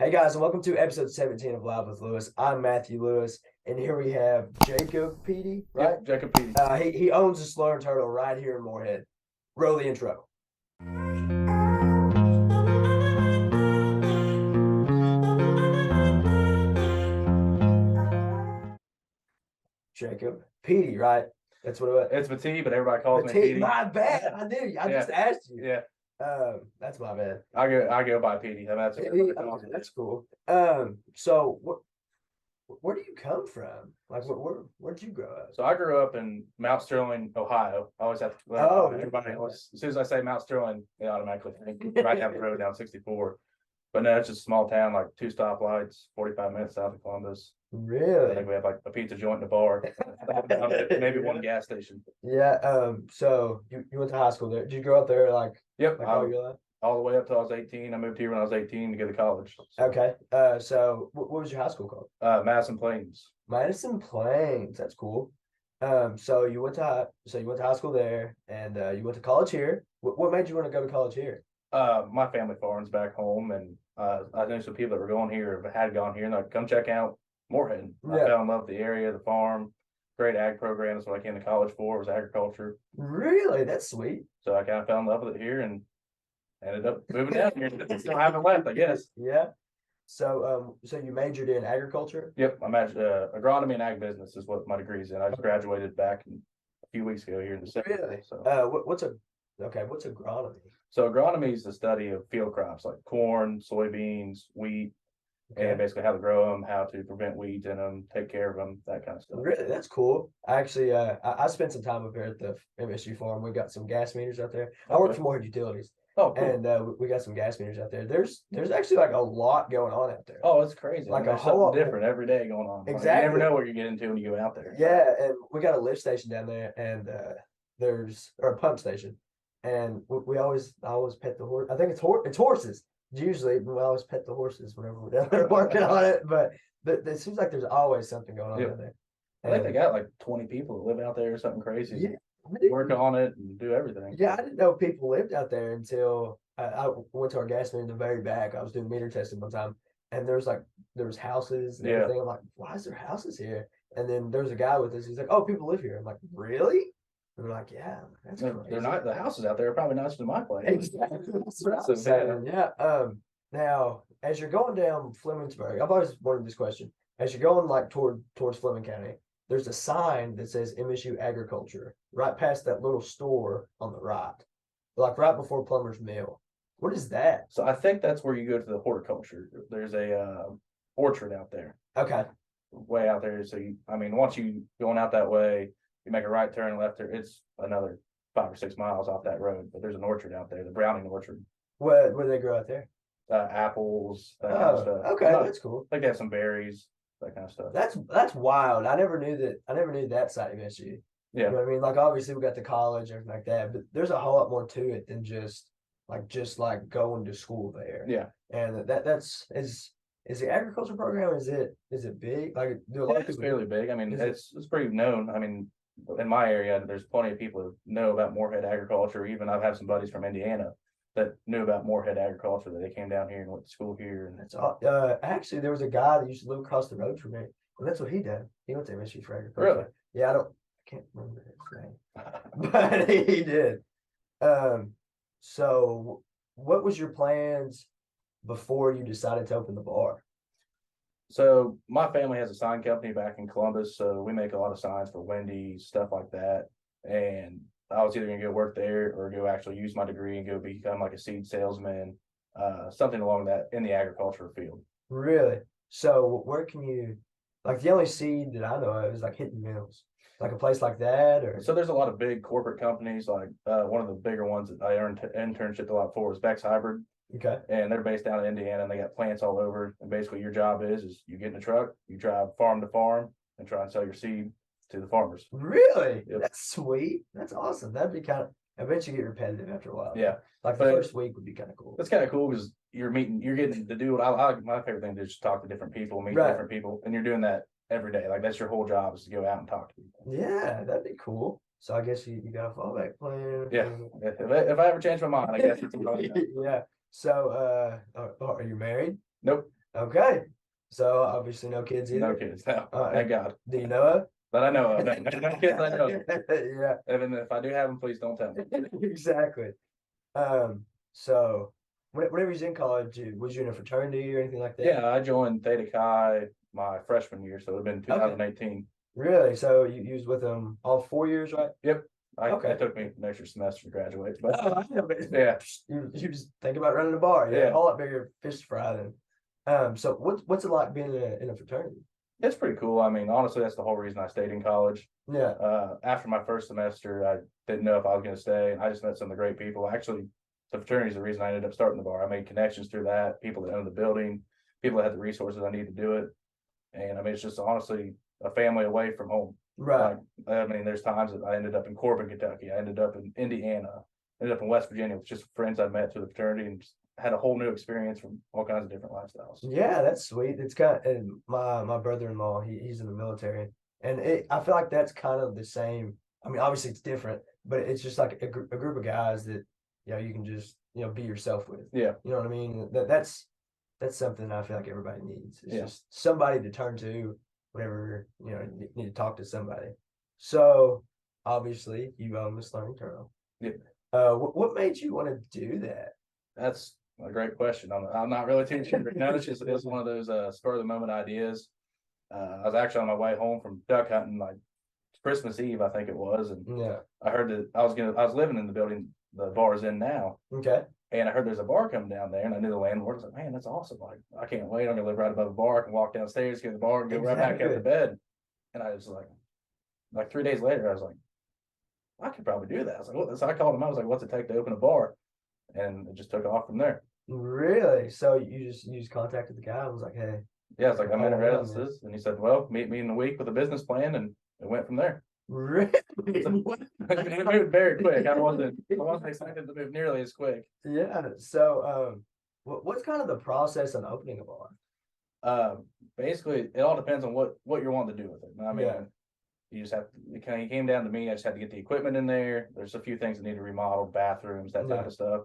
Hey guys, and welcome to episode 17 of Live with Lewis. I'm Matthew Lewis, and here we have Jacob Petee, right? Yep, Jacob Petee. He owns the Slur and Turtle right here in Moorhead. Roll the intro. Jacob Petee, right? That's what it was. It's Petee, but everybody calls me Petee. Petee. My bad. I knew. I just asked you. Yeah. That's my bad. I go by Petee. That's cool. So where do you come from? Like, where'd you grow up? So I grew up in Mount Sterling, Ohio. I always have to. Everybody always, as soon as I say Mount Sterling, they automatically think right down the road down 64. But no, it's just a small town, like 2 stoplights, 45 minutes south of Columbus. Really? I think we have like a pizza joint and a bar, maybe one gas station. Yeah. So you went to high school there. Did you grow up there Yep. all your life? All the way up till I was 18. I moved here when I was 18 to go to college. So. Okay. So what was your high school called? Madison Plains. Madison Plains. That's cool. So you went to high school there, and you went to college here. What made you want to go to college here? My family farms back home, and I knew some people that were going here or had gone here, and I'd come check out Moorhead. I fell in love with the area, the farm, great ag program. That's what I came to college for, was agriculture. Really? That's sweet. So I kind of fell in love with it here and ended up moving down here. Still haven't left, I guess. Yeah. So you majored in agriculture? Yep, I majored agronomy and ag business is what my degree is in. I just graduated back a few weeks ago here in the city. Really? So what's agronomy? So agronomy is the study of field crops like corn, soybeans, wheat, and basically how to grow them, how to prevent weeds in them, take care of them, that kind of stuff. Really, that's cool. I actually, I spent some time up here at the MSU farm. We got some gas meters out there. I work for Moorhead Utilities. Oh, cool. And we got some gas meters out there. There's actually like a lot going on out there. Oh, it's crazy. Like a whole different every day going on. Exactly. Like, you never know what you get into when you go out there. Yeah, and we got a lift station down there, and there's a pump station, and I always pet the horse. I think it's horses. Usually, we always pet the horses whenever we're down there working on it. But it seems like there's always something going on down there. I think they got like 20 people that live out there or something crazy. Yeah. Work on it and do everything. Yeah, I didn't know people lived out there until I went to our gas meter in the very back. I was doing meter testing one time, and there was houses and everything. I'm like, why is there houses here? And then there's a guy with us. He's like, oh, people live here. I'm like, really? And they're like, yeah, that's crazy. They're not. The houses out there are probably nicer than my place. Exactly. That's what I was saying. Yeah. Now, as you're going down Flemingburg, I've always wanted this question. As you're going like towards Fleming County, there's a sign that says MSU Agriculture right past that little store on the right, like right before Plumber's Mill. What is that? So I think that's where you go to the horticulture. There's a orchard out there. Okay. Way out there. So once you going out that way, you make a right turn left there. It's another 5 or 6 miles off that road, but there's an orchard out there, the Browning Orchard. What do they grow out there? Apples, that kind of stuff. Okay, that's cool. Like they have some berries, that kind of stuff. That's wild. I never knew that side of MSU. Yeah. You know what I mean? Like obviously we got the college, everything like that, but there's a whole lot more to it than just like going to school there. Yeah. And is the agriculture program, is it big? Like do a lot of people? It's fairly big. It's pretty known. In my area, there's plenty of people who know about Moorhead agriculture. Even I've had some buddies from Indiana that knew about Moorhead agriculture, that they came down here and went to school here. And that's all. Actually, there was a guy that used to live across the road from me, and that's what he did. He went to MSU for agriculture. Really? Yeah, I can't remember his name, but he did. So what was your plans before you decided to open the bar? So my family has a sign company back in Columbus, so we make a lot of signs for Wendy's, stuff like that. And I was either going to go work there or go actually use my degree and go become like a seed salesman, something along that in the agriculture field. Really? So where can you, like the only seed that I know of is like Hinton Mills, like a place like that? Or so there's a lot of big corporate companies, like one of the bigger ones that I earned internship a lot for is Beck's Hybrid. Okay. And they're based down in Indiana, and they got plants all over. And basically your job is you get in a truck, you drive farm to farm and try and sell your seed to the farmers. Really? Yep. That's sweet. That's awesome. That'd be I bet you get repetitive after a while. Yeah. Like the first week would be kind of cool. That's kind of cool because you're getting to do what I like. My favorite thing is just talk to different people, meet different people. And you're doing that every day. Like that's your whole job, is to go out and talk to people. Yeah, that'd be cool. So I guess you got a fallback plan. Yeah. If I ever change my mind, I guess it's yeah. So are you married? Nope. Okay. So obviously no kids either. No kids, no, thank God. Do you know her? But I know of no kids. I know. Yeah. And if I do have them, please don't tell me. Exactly. So whenever you was in college, was you in a fraternity or anything like that? Yeah, I joined Theta Chi my freshman year, so it would have been 2018. Really? So you was with them all 4 years, right? Yep. Okay. It took me an extra semester to graduate, but Oh, I know, but yeah. You just think about running a bar. Yeah. A whole lot bigger fish to fry then. So what's it like being in a fraternity? It's pretty cool. I mean, honestly, that's the whole reason I stayed in college. Yeah. After my first semester, I didn't know if I was going to stay, and I just met some of the great people. Actually, the fraternity is the reason I ended up starting the bar. I made connections through that, people that own the building, people that had the resources I need to do it. And I mean, it's just honestly a family away from home. Right. Like, I mean, there's times that I ended up in Corbin, Kentucky. I ended up in Indiana, ended up in West Virginia with just friends I met through the fraternity, and just had a whole new experience from all kinds of different lifestyles. Yeah, that's sweet. It's kind of, and my brother-in-law, he's in the military, and I feel like that's kind of the same. I mean, obviously it's different, but it's just like a group of guys that you can just be yourself with. Yeah, you know what I mean. That's something I feel like everybody needs. It's just somebody to turn to whenever you need to talk to somebody. So obviously you own Miss Learning Turtle. Yeah. What made you want to do that? That's a great question. I'm not really too sure. No, it's one of those spur of the moment ideas. I was actually on my way home from duck hunting, like Christmas Eve, I think it was, and Yeah. I heard that I was living in the building the bar is in now. Okay. And I heard there's a bar coming down there, and I knew the landlord. I was like, man, that's awesome. Like, I can't wait. I'm gonna live right above a bar. I can walk downstairs, go to the bar, and go right back up to bed. And I was like 3 days later, I was like, I could probably do that. I was like, what? So I called him. I was like, what's it take to open a bar? And it just took off from there. Really? So you just contacted the guy and was like, hey. Yeah, it's like I'm interested, and he said, well, meet me in a week with a business plan, and it went from there. Really? It moved very quick. I wasn't expecting to move nearly as quick. Yeah. So what's kind of the process on opening a bar? Basically, it all depends on what you're wanting to do with it. I mean, you just have to. It came down to me. I just had to get the equipment in there. There's a few things that need to remodel, bathrooms, that type of stuff.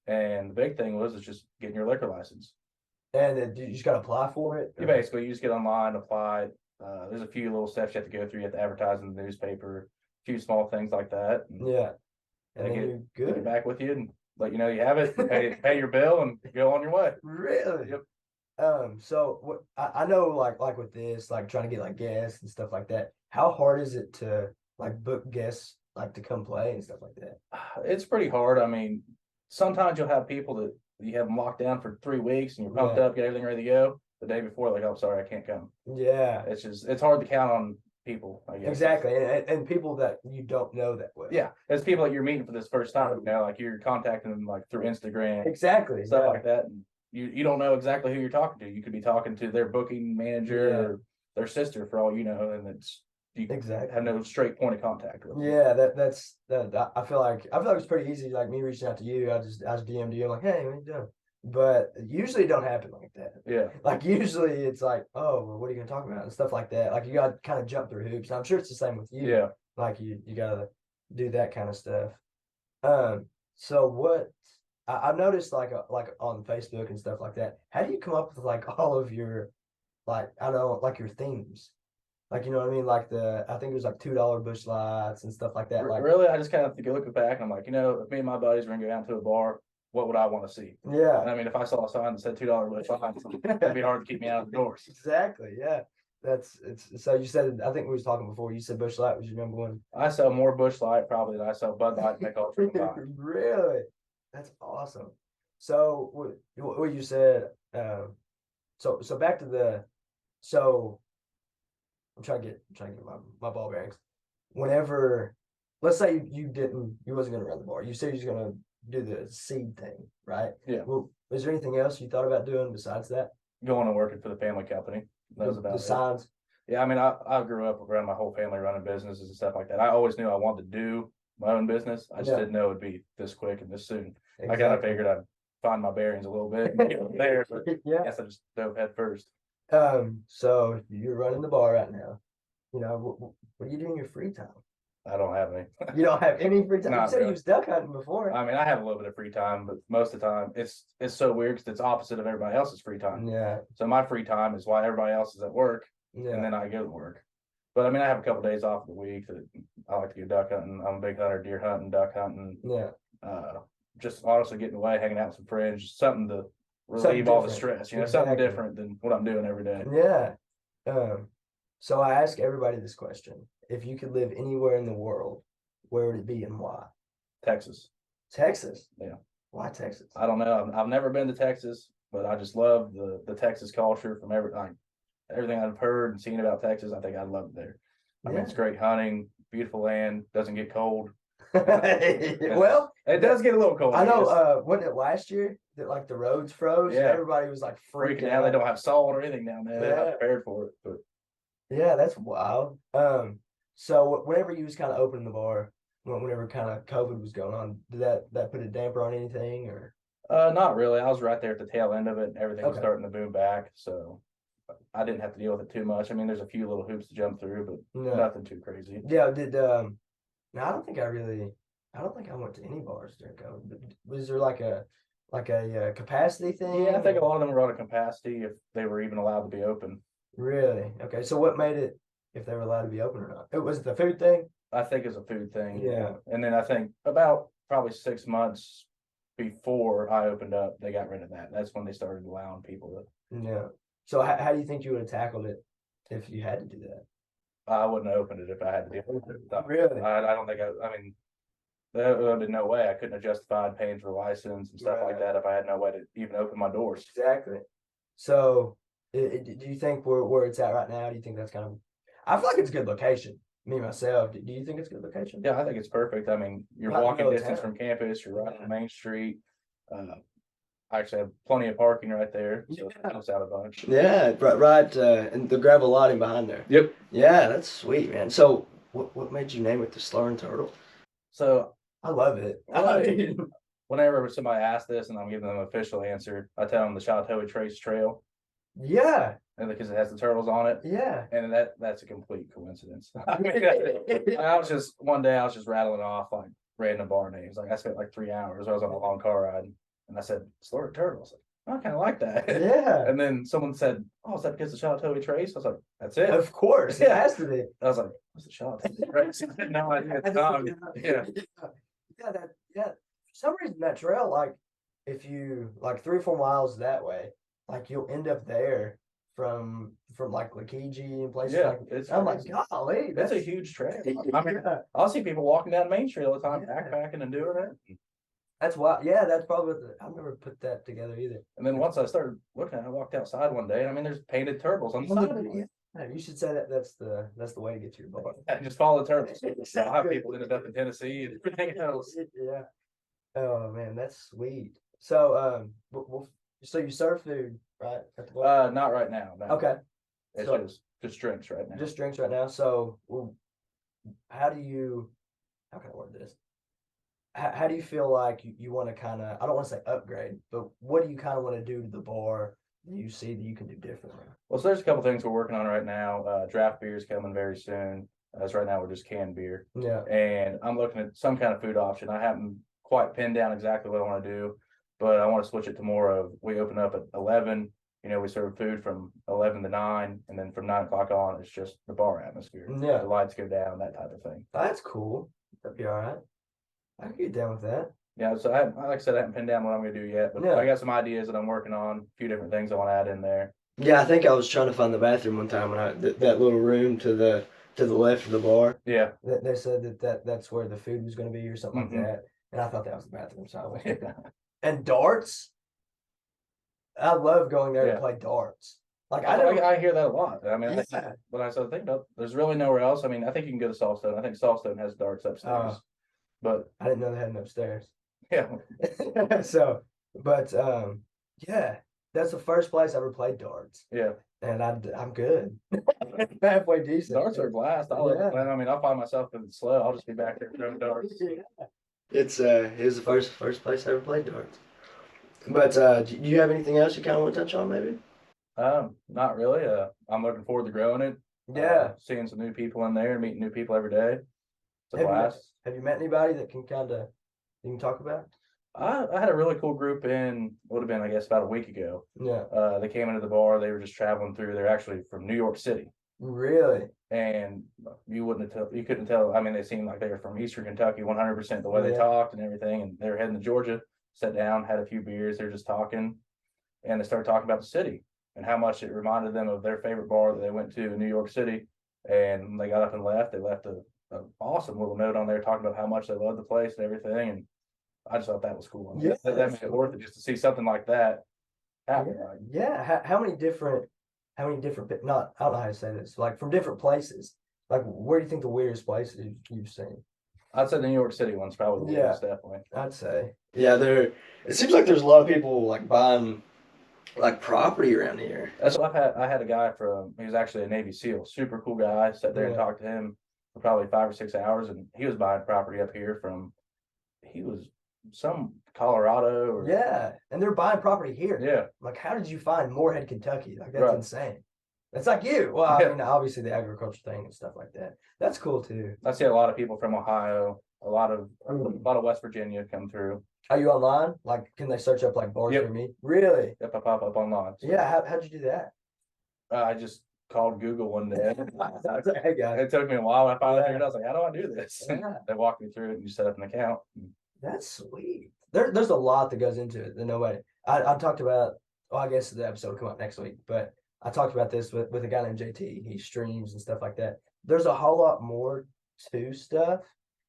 And the big thing was just getting your liquor license. And you just got to apply for it? You just get online, apply. There's a few little steps you have to go through. You have to advertise in the newspaper, a few small things like that. And and then you're get back with you and let you know you have it. pay your bill and go on your way. Really? Yep. So what I know, like with this, like trying to get like guests and stuff like that. How hard is it to like book guests like to come play and stuff like that? It's pretty hard. I mean, sometimes you'll have people that you have them locked down for 3 weeks and you're pumped up, get everything ready to go. The day before, like, oh, sorry, I can't come. Yeah. It's hard to count on people, I guess. Exactly. And people that you don't know that way. Yeah. It's people that you're meeting for this first time, like you're contacting them like through Instagram. Exactly. Stuff like that. And you don't know exactly who you're talking to. You could be talking to their booking manager or their sister for all you know, and you have no straight point of contact with them. Yeah, that's I feel like it's pretty easy. Like me reaching out to you, I just DM'd you. I'm like, hey, what are you doing? But usually it don't happen like that. Yeah. Like usually it's like, oh, well, what are you gonna talk about and stuff like that. Like you got to kind of jump through hoops. And I'm sure it's the same with you. Yeah. Like you gotta do that kind of stuff. So what I've noticed like on Facebook and stuff like that. How do you come up with like all of your like your themes? Like, you know what I mean? Like I think it was like $2 bush lights and stuff like that. Like really, I just kind of look back and I'm like, if me and my buddies were gonna go out to a bar, what would I want to see? Yeah. And I mean, if I saw a sign that said $2 bush lights, it'd be hard to keep me out of the doors. Exactly. Yeah. So you said, I think we was talking before, you said Bush Light was your number one. I sell more Bush Light probably than I sell Bud Light and make all Really? That's awesome. So what you said, so back to I'm trying to get my ball bearings. Whenever, let's say you wasn't going to run the bar. You said you was going to do the seed thing, right? Yeah. Well, is there anything else you thought about doing besides that? Going and working for the family company. That was about the signs. Yeah, I mean, I grew up around my whole family running businesses and stuff like that. I always knew I wanted to do my own business. I just didn't know it'd be this quick and this soon. Exactly. I kind of figured I'd find my bearings a little bit and get there, but I guess I just dove head first. So you're running the bar right now. What do you do in your free time? I don't have any. You don't have any free time. You Not said you really. was duck hunting before. I mean, I have a little bit of free time, but most of the time it's so weird because it's opposite of everybody else's free time. Yeah, So my free time is while everybody else is at work, and yeah, then I go to work. But I mean, I have a couple days off of the week that I like to go duck hunting. I'm a big hunter, deer hunting, duck hunting. yeah. Just honestly getting away, hanging out with some friends, just something to relieve Something all the different. stress. Something Exactly. different than what I'm doing every day. Yeah. So I ask everybody this question: if you could live anywhere in the world, where would it be and why? Texas. Texas. Yeah. Why Texas? I don't know. I've never been to Texas, but I just love the Texas culture from everything I've heard and seen about Texas. I think I'd love it there. I mean, it's great hunting, beautiful land, doesn't get cold. Well, it does get a little cold. I know. Wasn't it last year that like the roads froze? Yeah. Everybody was like freaking out. They don't have salt or anything down there. They're not prepared for it. But yeah, that's wild. So whenever you was kind of opening the bar, whenever kind of COVID was going on, did that put a damper on anything or? Not really. I was right there at the tail end of it. And everything was Okay. starting to boom back, so I didn't have to deal with it too much. I mean, there's a few little hoops to jump through, but No. nothing too crazy. Yeah. No, I don't think I went to any bars during COVID. But was there like a capacity thing? Yeah, I think a lot of them were out of capacity if they were even allowed to be open. Really? Okay. So what made it if they were allowed to be open or not? It was the food thing? I think it's a food thing. Yeah. And then I think about probably 6 months before I opened up, they got rid of that. That's when they started allowing people to. Yeah. So how do you think you would have tackled it if you had to do that? I wouldn't have opened it if I had to deal with it. Really? I don't think I mean, there would have been no way. I couldn't have justified paying for a license and stuff like that if I had no way to even open my doors. Exactly. So do you think where it's at right now, do you think that's kind of, I feel like it's a good location. Me, myself, do you think it's a good location? Yeah, I think it's perfect. I mean, you're Right in the walking middle of distance town. from campus, you're right on Main Street. I actually have plenty of parking right there, so it helps out a bunch. Yeah, right, and the gravel lot behind there. Yep. Yeah, that's sweet, man. So what made you name it the Slurring Turtle? So I love it. whenever somebody asks this and I'm giving them an official answer, I tell them the Chautauqua Trace Trail, Yeah, and because it has the turtles on it. yeah. And that's a complete coincidence. I mean, one day I was just rattling off like random bar names. Like I spent like 3 hours. I was on a long car ride, and I said Slurred Turtles. Like, I kind of like that. Yeah. And then someone said, "Oh, is that because of Chautauqua Trace?" I was like, "That's it." Of course, it has to be. I was like, "What's the Chautauqua Trace?" I had no idea at the time. Yeah. Yeah. For some reason that trail, like if you like 3 or 4 miles that way, like you'll end up there from like Lakiji and places like it's I'm like, crazy. golly, That's a huge trail. I mean, I'll see people walking down Main Street all the time, backpacking and doing it. that's wild. Yeah, that's probably I've never put that together either. And then once I started looking at it, I walked outside one day, and I mean, there's painted turtles on the side. Yeah, you should say that's the way to get to your bar. Just follow the turtles. So I have people ended up in Tennessee and everything else. Yeah. Oh man, that's sweet. So so you serve food, right? At the bar? Not right now. No. Okay. It's So- just drinks right now. Just drinks right now. So how can I word this? How do you feel like you want to kind of, I don't want to say upgrade, but what do you kind of want to do to the bar that you see that you can do differently? Well, so there's a couple things we're working on right now. Draft beer is coming very soon. As right now we're just canned beer. Yeah. And I'm looking at some kind of food option. I haven't quite pinned down exactly what I want to do, but I want to switch it to more of, we open up at 11. We serve food from 11 to 9, and then from 9 o'clock on, it's just the bar atmosphere. Yeah. The lights go down, that type of thing. That's cool. That'd be all right. I can get down with that. Yeah, so like I said, I haven't pinned down what I'm going to do yet, but Yeah. I got some ideas that I'm working on, a few different things I want to add in there. Yeah, I think I was trying to find the bathroom one time when that little room to the left of the bar. Yeah. They said that's where the food was going to be or something Mhm. like that, and I thought that was the bathroom. So I went with that. And darts. I love going there to play darts. Like I hear that a lot. I mean, Yeah. when I started thinking about, there's really nowhere else. I mean, I think you can go to Saltstone. I think Saltstone has darts upstairs, but I didn't know they had them upstairs. yeah, So, but yeah, that's the first place I ever played darts, yeah. and I'm good. Halfway decent. Darts are a blast. I mean, I'll find myself if it's slow. I'll just be back there throwing darts. Yeah. It was the first place I ever played darts. But do you have anything else you kind of want to touch on, maybe? Not really. I'm looking forward to growing it. Yeah. Seeing some new people in there and meeting new people every day. It's a blast. Have you met anybody that can you can talk about? I had a really cool group in, would have been, I guess, about a week ago. Yeah. They came into the bar. They were just traveling through. They're actually from New York City. Really? And you couldn't tell. I mean, they seemed like they were from Eastern Kentucky, 100% the way they Yeah. talked and everything. And they were heading to Georgia, sat down, had a few beers. They're just talking, and they started talking about the city and how much it reminded them of their favorite bar that they went to in New York City. And they got up and left. They left an awesome little note on there talking about how much they loved the place and everything. And I just thought that was cool. I mean, Yeah, that made it worth it just to see something like that happen. Yeah. Like, Yeah. How many different, not, I don't know how to say this, like from different places. Like, where do you think the weirdest places you've seen? I'd say the New York City one's probably the Yeah. weirdest, definitely. I'd say. Yeah, it seems like there's a lot of people like buying like property around here. That's what I had a guy he was actually a Navy SEAL, super cool guy. Sat there and Yeah. talked to him for probably 5 or 6 hours, and he was buying property up here he was some Colorado or Yeah. And they're buying property here. yeah. Like, how did you find Morehead, Kentucky? Like, that's Right. insane. That's like you. Well, I Yeah. mean, obviously the agriculture thing and stuff like that. That's cool too. I see a lot of people from Ohio, a lot of West Virginia come through. Are you online? Like, can they search up like bars Yep. near me? Really? If I pop up online. So, Yeah. How'd you do that? I just called Google one day. Hey guys. It took me a while. I finally Yeah. figured out, I was like, how do I do this? Yeah. They walked me through it and you set up an account. That's sweet. There's a lot that goes into it that nobody. I talked about. Well, I guess the episode will come up next week, but I talked about this with a guy named JT. He streams and stuff like that. There's a whole lot more to stuff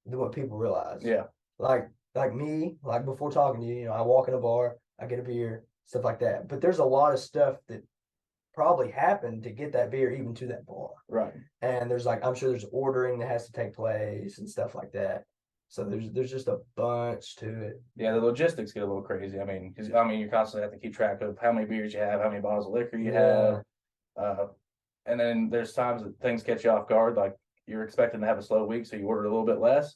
than what people realize. Yeah. Like me, like before talking to you, I walk in a bar, I get a beer, stuff like that. But there's a lot of stuff that probably happened to get that beer even to that bar. Right. And I'm sure there's ordering that has to take place and stuff like that. So there's just a bunch to it. Yeah, the logistics get a little crazy. I mean, you constantly have to keep track of how many beers you have, how many bottles of liquor you have. And then there's times that things catch you off guard, like you're expecting to have a slow week, so you order a little bit less,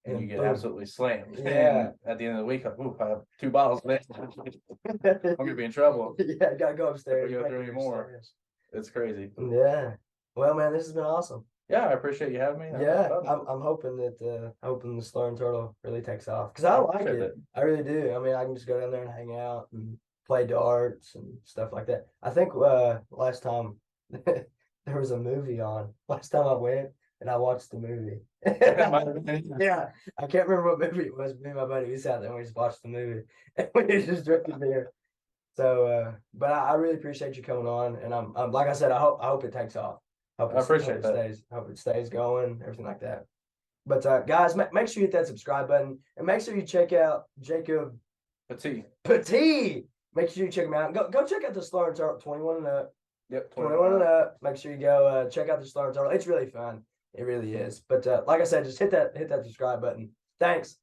and you get boom. absolutely slammed. Yeah. And at the end of the week, like, ooh, I have 2 bottles left. I'm gonna be in trouble. Yeah, gotta go upstairs. If we go through break any more. upstairs. It's crazy. Yeah. Well, man, this has been awesome. Yeah, I appreciate you having me. That was Yeah, fun. I'm hoping the Slur and Turtle really takes off because I like appreciate it. I really do. I mean, I can just go down there and hang out and play darts and stuff like that. I think last time there was a movie on. Last time I went and I watched the movie. Yeah, I can't remember what movie it was. Me and my buddy, we sat there and we just watched the movie and we just drinking beer. So, but I really appreciate you coming on, and I'm like I said, I hope it takes off. I appreciate hope that. Hope it stays going, everything like that. But guys, make sure you hit that subscribe button and make sure you check out Jacob Petee. Make sure you check him out. Go check out the Slur and Turtle 21 and up. Yep, 21 and up. Make sure you go check out the Slur and Turtle. It's really fun. It really is. But like I said, just hit that subscribe button. Thanks.